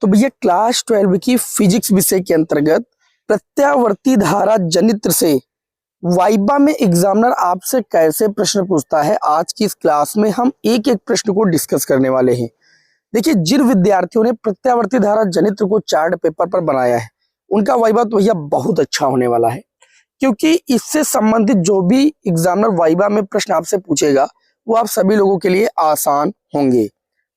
तो भैया क्लास 12 की फिजिक्स विषय के अंतर्गत प्रत्यावर्ती धारा जनित्र से वाइबा में एग्जामिनर आपसे कैसे प्रश्न पूछता है, आज की इस क्लास में हम एक एक प्रश्न को डिस्कस करने वाले हैं। देखिए, जिन विद्यार्थियों ने प्रत्यावर्ती धारा जनित्र को चार्ट पेपर पर बनाया है उनका वाइबा तो भैया बहुत अच्छा होने वाला है, क्योंकि इससे संबंधित जो भी एग्जामिनर वाइबा में प्रश्न आपसे पूछेगा वो आप सभी लोगों के लिए आसान होंगे।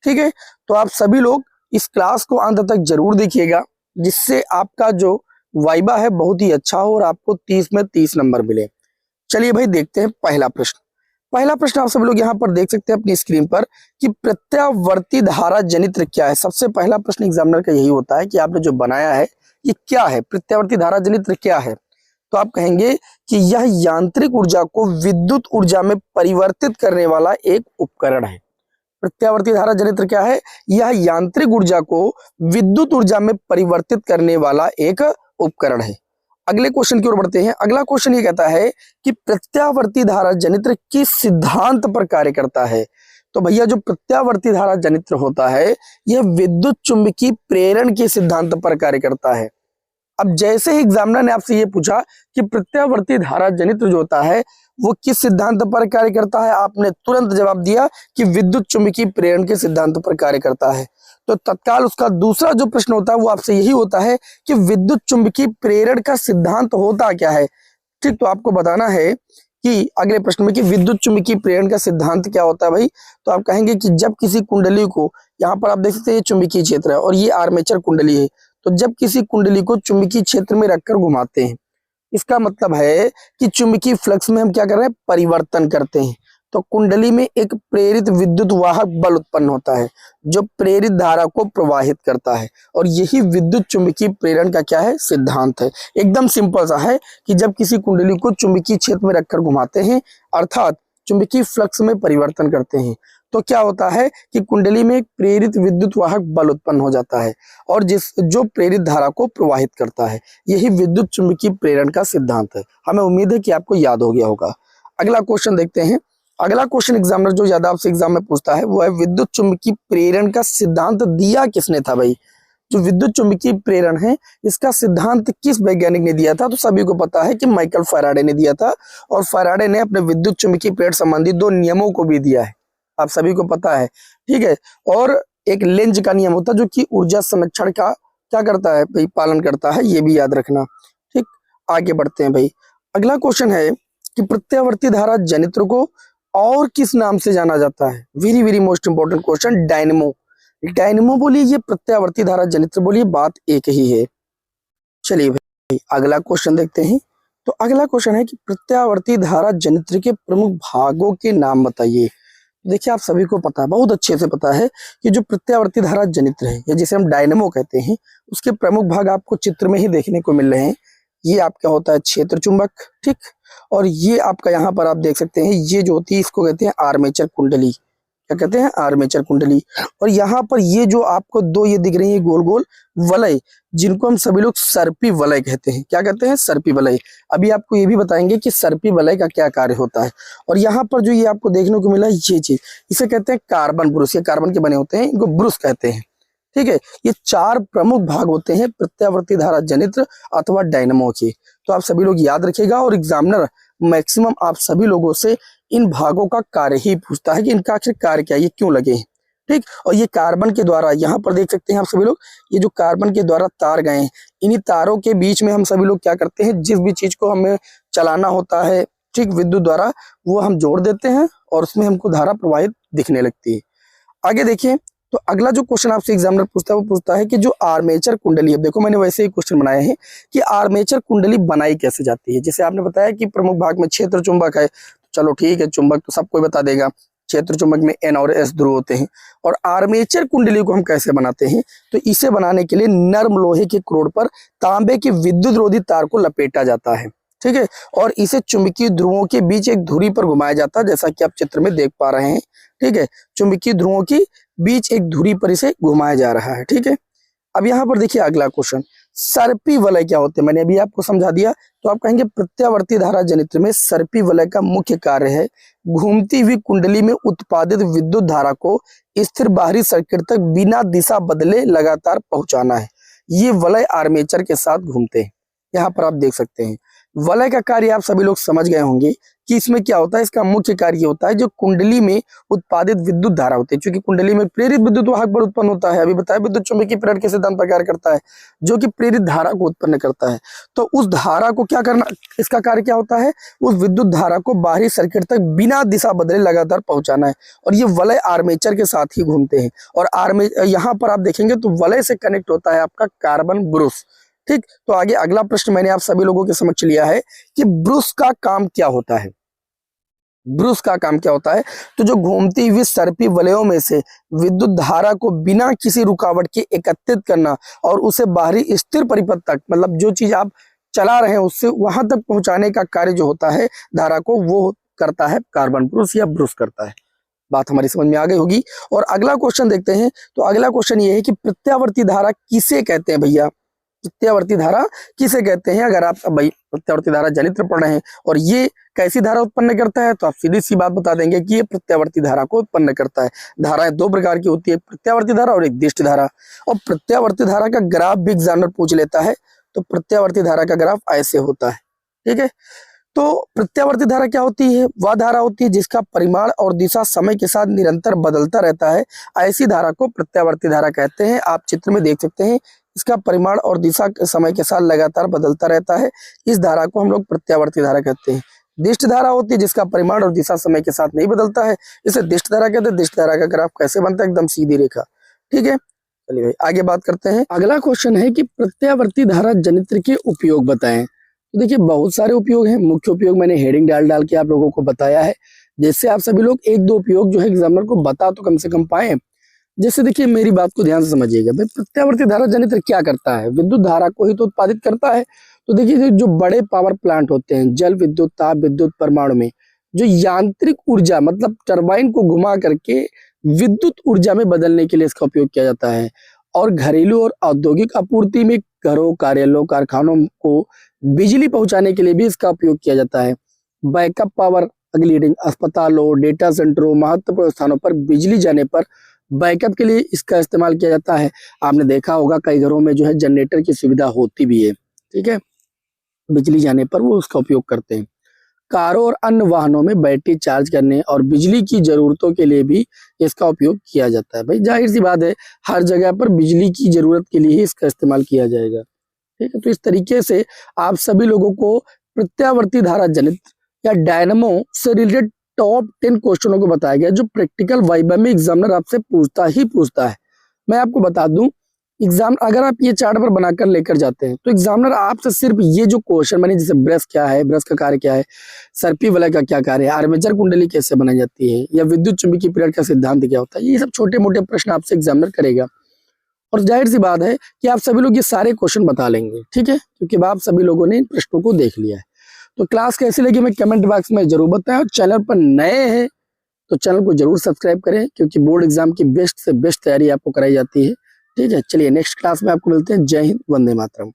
ठीक है, तो आप सभी लोग इस क्लास को अंत तक जरूर देखिएगा, जिससे आपका जो वाइबा है बहुत ही अच्छा हो और आपको 30 में 30 नंबर मिले। चलिए भाई, देखते हैं पहला प्रश्न। पहला प्रश्न आप सभी लोग यहाँ पर देख सकते हैं अपनी स्क्रीन पर कि प्रत्यावर्ती धारा जनित्र क्या है। सबसे पहला प्रश्न एग्जामिनर का यही होता है कि आपने जो बनाया है ये क्या है, प्रत्यावर्ती धारा जनित्र क्या है। तो आप कहेंगे कि यह यांत्रिक ऊर्जा को विद्युत ऊर्जा में परिवर्तित करने वाला एक उपकरण है। प्रत्यावर्ती धारा जनित्र क्या है? यह यांत्रिक ऊर्जा को विद्युत ऊर्जा में परिवर्तित करने वाला एक उपकरण है। अगले क्वेश्चन की ओर बढ़ते हैं। अगला क्वेश्चन ये कहता है कि प्रत्यावर्ती धारा जनित्र किस सिद्धांत पर कार्य करता है। तो भैया, जो प्रत्यावर्ती धारा जनित्र होता है यह विद्युत चुंबकीय प्रेरण के सिद्धांत पर कार्य करता है। अब जैसे ही एग्जामिनर ने आपसे ये पूछा कि प्रत्यावर्ती धारा जनित्र जो होता है वो किस सिद्धांत पर कार्य करता है, आपने तुरंत जवाब दिया कि विद्युत चुंबकीय प्रेरण के सिद्धांत पर कार्य करता है। तो तत्काल उसका दूसरा जो प्रश्न होता है वो आपसे यही होता है कि विद्युत चुंबकीय प्रेरण का सिद्धांत होता क्या है। ठीक, तो आपको बताना है कि अगले प्रश्न में कि विद्युत चुंबकीय प्रेरण का सिद्धांत क्या होता है भाई। तो आप कहेंगे कि जब किसी कुंडली को, यहाँ पर आप देख सकते हैं ये चुंबकीय क्षेत्र है और ये आर्मेचर कुंडली है, तो जब किसी कुंडली को चुंबकीय क्षेत्र में रखकर घुमाते हैं, इसका मतलब है कि चुंबकीय फ्लक्स में हम क्या कर रहे हैं, परिवर्तन करते हैं। तो कुंडली में एक प्रेरित विद्युत वाहक बल उत्पन्न होता है जो प्रेरित धारा को प्रवाहित करता है, और यही विद्युत चुंबकीय प्रेरण का क्या है, सिद्धांत है। एकदम सिंपल सा है कि जब किसी कुंडली को चुंबकीय क्षेत्र में रखकर घुमाते हैं, अर्थात चुंबकीय फ्लक्स में परिवर्तन करते हैं, तो क्या होता है कि कुंडली में एक प्रेरित विद्युत वाहक बल उत्पन्न हो जाता है और जो प्रेरित धारा को प्रवाहित करता है। यही विद्युत चुंबकीय प्रेरण का सिद्धांत है। हमें उम्मीद है कि आपको याद हो गया होगा। अगला क्वेश्चन देखते हैं। अगला क्वेश्चन एग्जामिनर जो ज्यादा आपसे एग्जाम में पूछता है वो है विद्युत चुंबकीय प्रेरण का सिद्धांत दिया किसने था भाई। जो विद्युत चुंबकीय प्रेरण है इसका सिद्धांत किस वैज्ञानिक ने दिया था। तो सभी को पता है कि माइकल फैराडे ने दिया था, और फैराडे ने अपने विद्युत चुंबकीय प्रेरण संबंधी 2 नियमों को भी दिया है, आप सभी को पता है। ठीक है, और एक लेंज का नियम होता है जो कि ऊर्जा संरक्षण का क्या करता है भाई, पालन करता है, ये भी याद रखना। ठीक, आगे बढ़ते हैं भाई। अगला क्वेश्चन है कि प्रत्यावर्ती धारा जनित्र को और किस नाम से जाना जाता है। Very very most important question, dynamo. Dynamo बोलिए, ये प्रत्यावर्ती धारा जनित्र बोलिए, बात एक ही है। चलिए भाई, अगला क्वेश्चन देखते हैं। तो अगला क्वेश्चन है कि प्रत्यावर्ती धारा जनित्र के प्रमुख भागों के नाम बताइए। देखिए, आप सभी को पता है, बहुत अच्छे से पता है कि जो प्रत्यावर्ती धारा जनित्र है या जिसे हम डायनेमो कहते हैं, उसके प्रमुख भाग आपको चित्र में ही देखने को मिल रहे हैं। ये आपका होता है क्षेत्र चुंबक, ठीक, और ये आपका यहाँ पर आप देख सकते हैं ये जो होती है इसको कहते हैं आर्मेचर कुंडली। क्या कहते हैं, आर्मेचर कुंडली। और यहाँ पर ये जो आपको 2 ये दिख रही है गोल गोल वलय, जिनको हम सभी लोग सर्पी वलय कहते हैं। क्या कहते हैं, सर्पी वलय। अभी आपको ये भी बताएंगे कि सर्पी वलय का क्या कार्य होता है। और यहाँ पर जो ये आपको देखने को मिला ये चीज, इसे कहते हैं कार्बन ब्रुश। ये कार्बन के बने होते हैं, इनको ब्रुश कहते हैं। ठीक है, ये 4 प्रमुख भाग होते हैं प्रत्यावर्ती धारा जनित्र अथवा डायनेमो के। तो आप सभी लोग याद रखिएगा, और एग्जामिनर मैक्सिमम आप सभी लोगों से इन भागों का कार्य ही पूछता है कि इनका आखिर कार्य क्या है, ये क्यों लगे हैं। ठीक, और ये कार्बन के द्वारा, यहाँ पर देख सकते हैं आप सभी लोग, ये जो कार्बन के द्वारा तार गए हैं, इन्हीं तारों के बीच में हम सभी लोग क्या करते हैं, जिस भी चीज को हमें चलाना होता है ठीक विद्युत द्वारा, वो हम जोड़ देते हैं और उसमें हमको धारा प्रवाहित दिखने लगती है। आगे देखिए, तो अगला जो क्वेश्चन आपसे एग्जामिनर पूछता है वो पूछता है कि जो आर्मेचर कुंडली है, देखो मैंने वैसे ही क्वेश्चन बनाए हैं कि आर्मेचर कुंडली बनाई कैसे जाती है। जैसे आपने बताया कि प्रमुख भाग में क्षेत्र चुंबक है, चलो ठीक है, चुंबक तो सबको बता देगा, क्षेत्र चुंबक में N और S ध्रुव होते हैं। और आर्मेचर कुंडली को हम कैसे बनाते हैं, तो इसे बनाने के लिए नर्म लोहे के क्रोड पर तांबे की विद्युत रोधी तार को लपेटा जाता है। ठीक है, और इसे चुंबकीय ध्रुवों के बीच एक धुरी पर घुमाया जाता है, जैसा कि आप चित्र में देख पा रहे हैं। ठीक है, चुंबकीय ध्रुवों के बीच एक धुरी पर इसे घुमाया जा रहा है। ठीक है, अब यहाँ पर देखिए अगला क्वेश्चन सर्पी वलय क्या होते हैं, मैंने अभी आपको समझा दिया। तो आप कहेंगे प्रत्यावर्ती धारा जनित्र में सर्पी वलय का मुख्य कार्य है घूमती हुई कुंडली में उत्पादित विद्युत धारा को स्थिर बाहरी सर्किट तक बिना दिशा बदले लगातार पहुंचाना है। ये वलय आर्मेचर के साथ घूमते हैं। यहाँ पर आप देख सकते हैं वलय का कार्य आप सभी लोग समझ गए होंगे कि इसमें क्या होता है। इसका मुख्य कार्य होता है जो कुंडली में उत्पादित विद्युत धारा होती है, क्योंकि कुंडली में प्रेरित विद्युत वाहक बल उत्पन्न होता है। अभी बताया विद्युत चुंबकीय प्रेरण के सिद्धांत पर कार्य करता है, जो कि प्रेरित धारा को उत्पन्न करता है। तो उस धारा को क्या करना, इसका कार्य क्या होता है, उस विद्युत धारा को बाहरी सर्किट तक बिना दिशा बदले लगातार पहुंचाना है। और ये वलय आर्मेचर के साथ ही घूमते हैं। और यहाँ पर आप देखेंगे तो वलय से कनेक्ट होता है आपका कार्बन ब्रूस। ठीक, तो आगे अगला प्रश्न मैंने आप सभी लोगों के समक्ष लिया है कि ब्रूस का काम क्या होता है। ब्रूस का काम क्या होता है, तो जो घूमती हुई सर्पी वलयों में से विद्युत धारा को बिना किसी रुकावट के एकत्रित करना और उसे बाहरी स्थिर परिपथ तक, मतलब जो चीज आप चला रहे हैं उससे वहां तक पहुंचाने का कार्य जो होता है धारा को, वो करता है कार्बन ब्रूस या ब्रूस करता है। बात हमारी समझ में आ गई होगी। और अगला क्वेश्चन देखते हैं। तो अगला क्वेश्चन ये है कि प्रत्यावर्ती धारा किसे कहते हैं भैया, प्रत्यावर्ती धारा किसे कहते हैं। अगर आप भाई प्रत्यावर्ती धारा जनित्र पढ़ रहे हैं और ये कैसी धारा उत्पन्न करता है, तो आप सीधी सी बात बता देंगे कि ये प्रत्यावर्ती धारा को उत्पन्न करता है। धाराएं दो प्रकार की होती है, प्रत्यावर्ती धारा और एक दिष्ट धारा। और प्रत्यावर्ती धारा का ग्राफ भी एग्जामिनर पूछ लेता है। तो प्रत्यावर्ती धारा का ग्राफ ऐसे होता है। ठीक है, तो प्रत्यावर्ती धारा क्या होती है, वह धारा होती है जिसका परिमाण और दिशा समय के साथ निरंतर बदलता रहता है। ऐसी धारा को प्रत्यावर्ती धारा कहते हैं। आप चित्र में देख सकते हैं, इसका परिमाण और दिशा समय के साथ लगातार बदलता रहता है। इस धारा को हम लोग प्रत्यावर्ती धारा कहते हैं। दिष्ट धारा होती है जिसका परिमाण और दिशा समय के साथ नहीं बदलता है, इसे दिष्ट धारा कहते हैं। दिष्ट धारा का ग्राफ कैसे बनता है, एकदम सीधी रेखा। ठीक है, चलिए भाई आगे बात करते हैं। अगला क्वेश्चन है कि प्रत्यावर्ती धारा जनित्र के उपयोग बताएं। तो देखिए बहुत सारे उपयोग हैं। मुख्य उपयोग मैंने हेडिंग डाल के आप लोगों को बताया है, जिससे आप सभी लोग एक दो उपयोग जो है एग्जामिनर को बता तो कम से कम पाए। जैसे देखिए मेरी बात को ध्यान से समझिएगा भाई, प्रत्यावर्ती धारा जनित्र क्या करता है, विद्युत धारा को ही तो उत्पादित करता है। तो देखिए जो बड़े पावर प्लांट होते हैं, जल विद्युत, ताप विद्युत, परमाणु में जो यांत्रिक ऊर्जा मतलब टरबाइन को घुमा करके विद्युत ऊर्जा में बदलने के लिए इसका उपयोग किया जाता है। और घरेलू और औद्योगिक आपूर्ति में घरों, कार्यालयों, कारखानों को बिजली पहुंचाने के लिए भी इसका उपयोग किया जाता है। बैकअप पावर, अगली हेडिंग, अस्पतालों, डेटा सेंटरों, महत्वपूर्ण स्थानों पर बिजली जाने पर बैकअप के लिए इसका इस्तेमाल किया जाता है। आपने देखा होगा कई घरों में जो है जनरेटर की सुविधा होती भी है। ठीक है, बिजली जाने पर वो उसका उपयोग करते हैं। कारों और अन्य वाहनों में बैटरी चार्ज करने और बिजली की जरूरतों के लिए भी इसका उपयोग किया जाता है। भाई जाहिर सी बात है, हर जगह पर बिजली की जरूरत के लिए ही इसका इस्तेमाल किया जाएगा। ठीक है, तो इस तरीके से आप सभी लोगों को प्रत्यावर्ती धारा जनित्र या डायनमो से रिलेटेड टॉप 10 क्वेश्चनों को बताया गया, जो प्रैक्टिकल वाइवा में एग्जामिनर आपसे पूछता है। मैं आपको बता दूं, एग्जाम अगर आप ये चार्ट पर बनाकर लेकर जाते हैं तो एग्जामिनर आपसे सिर्फ ये जो क्वेश्चन मैंने, जैसे ब्रश क्या है, ब्रश का कार्य क्या है, सर्पी वलय का क्या कार्य है, आर्मेचर कुंडली कैसे बनाई जाती है, या विद्युत चुंबकीय प्रेरण का सिद्धांत क्या होता है, ये सब छोटे मोटे प्रश्न आपसे एग्जामिनर करेगा। और जाहिर सी बात है कि आप सभी लोग ये सारे क्वेश्चन बता लेंगे। ठीक है, क्योंकि आप सभी लोगों ने इन प्रश्नों को देख लिया है। तो क्लास कैसी लगी मैं कमेंट बॉक्स में जरूर बताएं। और चैनल पर नए हैं तो चैनल को जरूर सब्सक्राइब करें, क्योंकि बोर्ड एग्जाम की बेस्ट से बेस्ट तैयारी आपको कराई जाती है। ठीक है, चलिए नेक्स्ट क्लास में आपको मिलते हैं। जय हिंद, वंदे मातरम।